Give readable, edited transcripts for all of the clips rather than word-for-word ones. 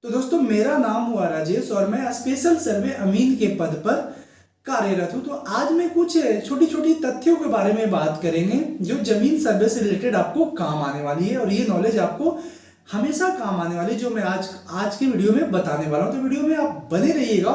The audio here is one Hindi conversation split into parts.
तो दोस्तों मेरा नाम हुआ राजेश और मैं स्पेशल सर्वे अमीन के पद पर कार्यरत हूँ। तो आज मैं कुछ छोटी छोटी तथ्यों के बारे में बात करेंगे जो जमीन सर्वे से रिलेटेड आपको काम आने वाली है और ये नॉलेज आपको हमेशा काम आने वाली है जो मैं आज की वीडियो में बताने वाला हूँ। तो वीडियो में आप बने रहिएगा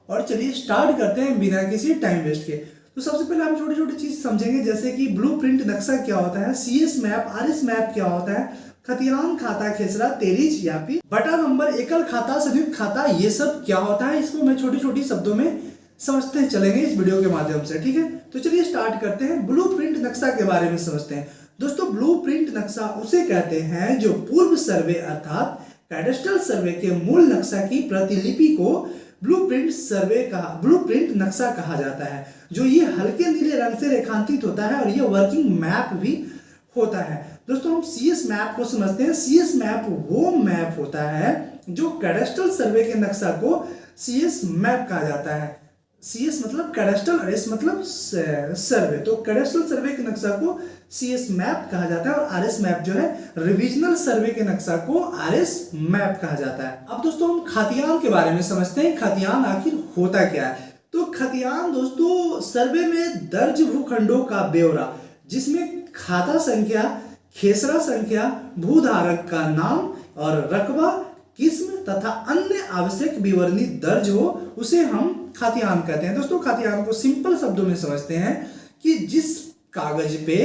और चलिए स्टार्ट करते हैं बिना किसी टाइम वेस्ट के। तो सबसे पहले हम छोटी छोटी चीज समझेंगे जैसे कि ब्लूप्रिंट नक्शा क्या होता है, CS मैप, RS मैप क्या होता है, खतियान खाता, खेसरा, तेरीज या फिर बटा नंबर, एकल खाता, संयुक्त खाता, ये सब क्या होता है इसको मैं छोटी छोटी शब्दों में समझते चलेंगे इस वीडियो के माध्यम से। ठीक है, तो चलिए स्टार्ट करते हैं। ब्लूप्रिंट नक्शा के बारे में समझते हैं। दोस्तों ब्लूप्रिंट नक्शा उसे कहते हैं जो पूर्व सर्वे अर्थात कैडेस्ट्रल सर्वे के मूल नक्शा की प्रतिलिपि को ब्लूप्रिंट नक्शा कहा जाता है, जो ये हल्के नीले रंग से रेखांकित होता है और ये वर्किंग मैप भी होता है। दोस्तों हम CS मैप को समझते हैं। CS मैप वो मैप होता है जो कैडेस्ट्रल सर्वे के नक्शा को CS मैप कहा जाता है। CS मतलब कैडेस्ट्रल, RS मतलब सर्वे, तो कैडेस्ट्रल सर्वे के नक्शा को CS मैप कहा जाता है और RS मैप जो है रिविजनल सर्वे के नक्शा को RS मैप कहा जाता है। अब दोस्तों हम खतियान के बारे में समझते हैं। खतियान आखिर होता क्या है? तो खतियान दोस्तों सर्वे में दर्ज भूखंडों का ब्यौरा जिसमें खाता संख्या, खेसरा संख्या, भूधारक का नाम और रकबा, किस्म तथा अन्य आवश्यक विवरणी दर्ज हो उसे हम खतियान कहते हैं। दोस्तों खतियान को सिंपल शब्दों में समझते हैं कि जिस कागज पे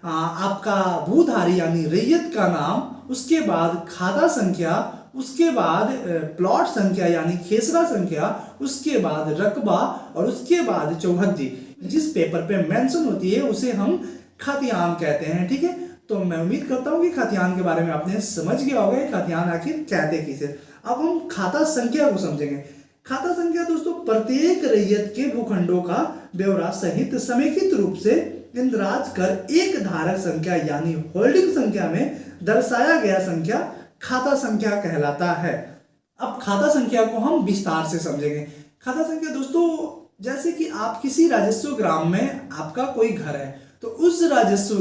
आपका भूधारी यानी रैयत का नाम, उसके बाद खाता संख्या, उसके बाद प्लॉट संख्या यानी खेसरा संख्या, उसके बाद रकबा और उसके बाद चौहद्दी जिस पेपर पे मेंशन होती है उसे हम खतियान कहते हैं। ठीक है, तो मैं उम्मीद करता हूँ कि खतियान के बारे में आपने समझ गया होगा खतियान आखिर कहते किसे। अब हम खाता संख्या को समझेंगे। खाता संख्या दोस्तों प्रत्येक रैयत के भूखंडों का ब्यौरा सहित समेकित रूप से इंद्राज कर एक धारक संख्या यानी होल्डिंग संख्या में दर्शाया गया संख्या खाता संख्या कहलाता है। अब खाता संख्या को हम विस्तार से समझेंगे। खाता संख्या दोस्तों जैसे कि आप किसी राजस्व ग्राम में आपका कोई घर है तो उस राजस्व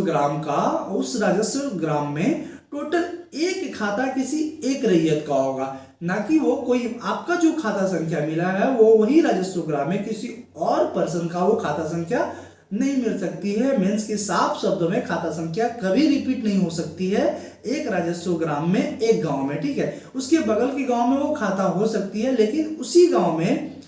ग्राम में टोटल एक खाता किसी एक रैयत का होगा, ना कि वो कोई आपका जो खाता संख्या मिला है वो वही राजस्व ग्राम में किसी और पर्सन का वो खाता संख्या नहीं मिल सकती है। मीन्स के साफ शब्दों में खाता संख्या कभी रिपीट नहीं हो सकती है एक राजस्व ग्राम में, एक गांव में। ठीक है, उसके बगल के गांव में वो खाता हो सकती है लेकिन उसी गांव में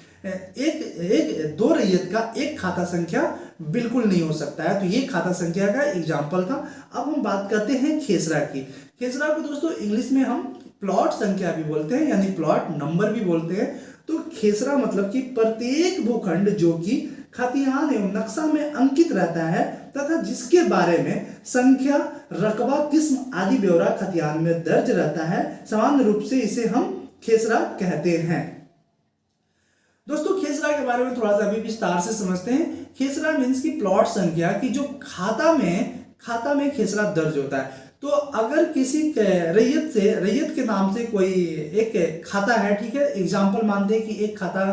दो रैयत का एक खाता संख्या बिल्कुल नहीं हो सकता है। तो ये खाता संख्या का एग्जाम्पल था। अब हम बात करते हैं खेसरा की। खेसरा को दोस्तों इंग्लिश में हम प्लॉट संख्या भी बोलते हैं यानी प्लॉट नंबर भी बोलते हैं। तो खेसरा मतलब कि प्रत्येक भूखंड जो कि खतियान एवं नक्शा में अंकित रहता है तथा जिसके बारे में संख्या, रकबा, किस्म आदि ब्यौरा खतियान में दर्ज रहता है, सामान्य रूप से इसे हम खेसरा कहते हैं। दोस्तों खेसरा के बारे में थोड़ा सा अभी विस्तार से समझते हैं। खेसरा मीन्स की प्लॉट संख्या की जो खाता में खेसरा दर्ज होता है। तो अगर किसी रैयत के नाम से कोई एक खाता है, ठीक है, एग्जांपल मानते हैं कि एक खाता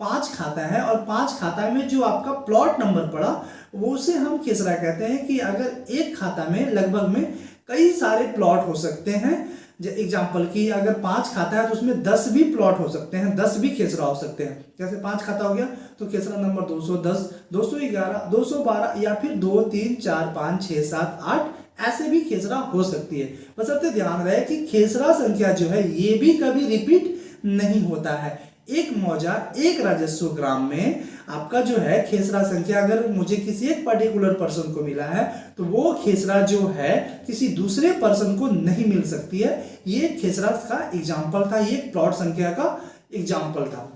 5 खाता है और 5 खाता में जो आपका प्लॉट नंबर पड़ा वो उसे हम खेसरा कहते हैं। कि अगर एक खाता में लगभग में कई सारे प्लॉट हो सकते हैं, एग्जाम्पल की अगर 5 खाता है तो उसमें 10 भी प्लॉट हो सकते हैं, 10 भी खेसरा हो सकते हैं। जैसे 5 खाता हो गया तो खेसरा नंबर 210, 211, 212 या फिर 2, 3, 4, 5, 6, 7, 8 ऐसे भी खेसरा हो सकती है। बशर्ते ध्यान रहे कि खेसरा संख्या जो है ये भी कभी रिपीट नहीं होता है। एक मौजा एक राजस्व ग्राम में आपका जो है खेसरा संख्या अगर मुझे किसी एक पर्टिकुलर पर्सन को मिला है तो वो खेसरा जो है किसी दूसरे पर्सन को नहीं मिल सकती है। ये खेसरा का एग्जाम्पल था, ये प्लॉट संख्या का एग्जाम्पल था।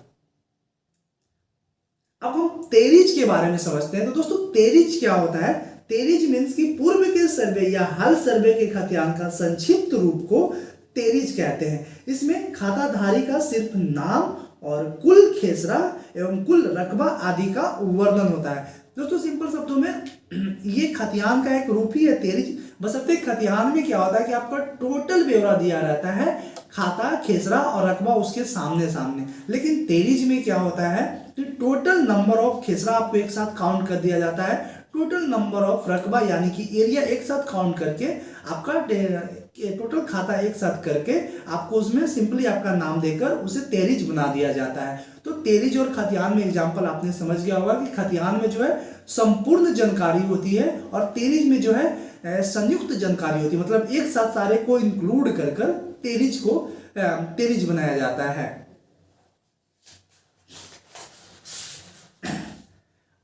अब हम तेरीज के बारे में समझते हैं। तो दोस्तों तेरीज क्या होता है? तेरीज मीन्स की पूर्व के सर्वे या हाल सर्वे के खतियान का संक्षिप्त रूप को तेरीज कहते हैं। इसमें खाताधारी का सिर्फ नाम और कुल खेसरा एवं कुल रकबा आदि का वर्णन होता है। दोस्तों सिंपल शब्दों में ये खतियान का एक रूप ही है तेरीज। बशर्ते खतियान में क्या होता है कि आपका टोटल ब्यौरा दिया रहता है, खाता, खेसरा और रकबा उसके सामने सामने। लेकिन तेरीज में क्या होता है कि टोटल नंबर ऑफ खेसरा आपको एक साथ काउंट कर दिया जाता है, टोटल नंबर ऑफ रकबा यानी कि एरिया एक साथ काउंट करके आपका टोटल खाता एक साथ करके आपको उसमें सिंपली आपका नाम देकर उसे तेरिज बना दिया जाता है। तो तेरिज और खतियान में एग्जाम्पल आपने समझ गया होगा कि खतियान में जो है संपूर्ण जानकारी होती है और तेरिज में जो है संयुक्त जानकारी होती है, मतलब एक साथ सारे को इंक्लूड कर कर तेरिज बनाया जाता है।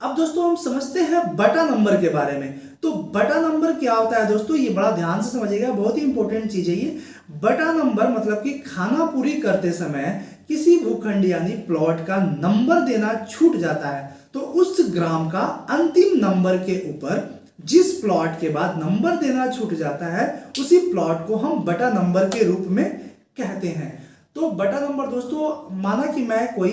अब दोस्तों हम समझते हैं बटा नंबर के बारे में। तो बटा नंबर क्या होता है दोस्तों, ये बड़ा ध्यान से समझिएगा, बहुत ही इंपॉर्टेंट चीज है ये। बटा नंबर मतलब कि खाना पूरी करते समय किसी भूखंड यानी प्लॉट का नंबर देना छूट जाता है तो उस ग्राम का अंतिम नंबर के ऊपर जिस प्लॉट के बाद नंबर देना छूट जाता है उसी प्लॉट को हम बटा नंबर के रूप में कहते हैं। तो बटा नंबर दोस्तों, माना कि मैं कोई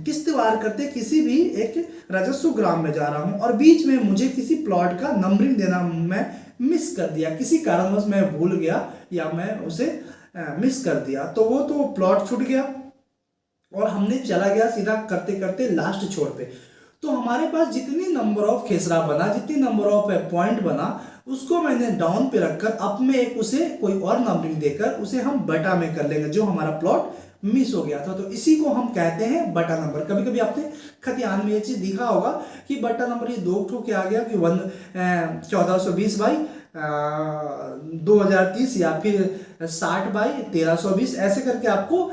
किश्तवार करते किसी भी एक राजस्व ग्राम में जा रहा हूं और बीच में मुझे किसी प्लॉट का नंबरिंग देना मैं मिस कर दिया, किसी कारणवश मैं भूल गया या मैं उसे मिस कर दिया, तो वो तो प्लॉट छूट गया और हमने चला गया सीधा करते करते लास्ट छोर पे। तो हमारे पास जितनी नंबर ऑफ खेसरा बना, जितनी नंबर ऑफ पॉइंट बना, उसको मैंने डाउन पे रखकर अब में एक उसे कोई और नंबरिंग देकर उसे हम बटा में कर लेंगे जो हमारा प्लॉट मिस हो गया था। तो इसी को हम कहते हैं बटा नंबर। कभी कभी आपने खतियान में ये चीज दिखा होगा कि बटा नंबर ये दो ठो क्या आ गया कि 1420 बाई 2030 या फिर 60 बाई 1320 ऐसे करके आपको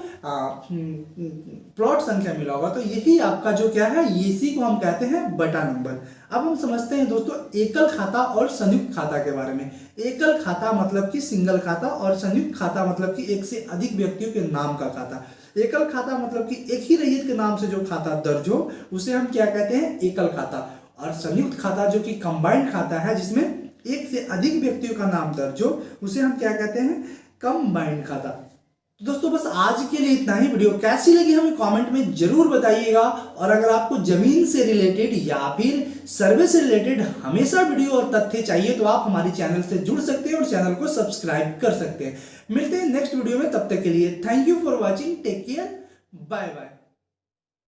प्लॉट संख्या मिला होगा। तो यही आपका जो क्या है, इसी को हम कहते हैं बटा नंबर। अब हम समझते हैं दोस्तों एकल खाता और संयुक्त खाता के बारे में। एकल खाता मतलब कि सिंगल खाता और संयुक्त खाता मतलब कि एक से अधिक व्यक्तियों के नाम का खाता। एकल खाता मतलब कि एक ही रैयत के नाम से जो खाता दर्ज हो उसे हम क्या कहते हैं, एकल खाता। और संयुक्त खाता जो कि कंबाइंड खाता है जिसमें एक से अधिक व्यक्तियों का नाम दर्ज हो उसे हम क्या कहते हैं, कंबाइंड खाता। तो दोस्तों बस आज के लिए इतना ही। वीडियो कैसी लगी हमें कमेंट में जरूर बताइएगा और अगर आपको जमीन से रिलेटेड या फिर सर्वे से रिलेटेड हमेशा वीडियो और तथ्य चाहिए तो आप हमारे चैनल से जुड़ सकते हैं और चैनल को सब्सक्राइब कर सकते हैं। मिलते हैं नेक्स्ट वीडियो में, तब तक के लिए thank you for watching, take care, bye bye.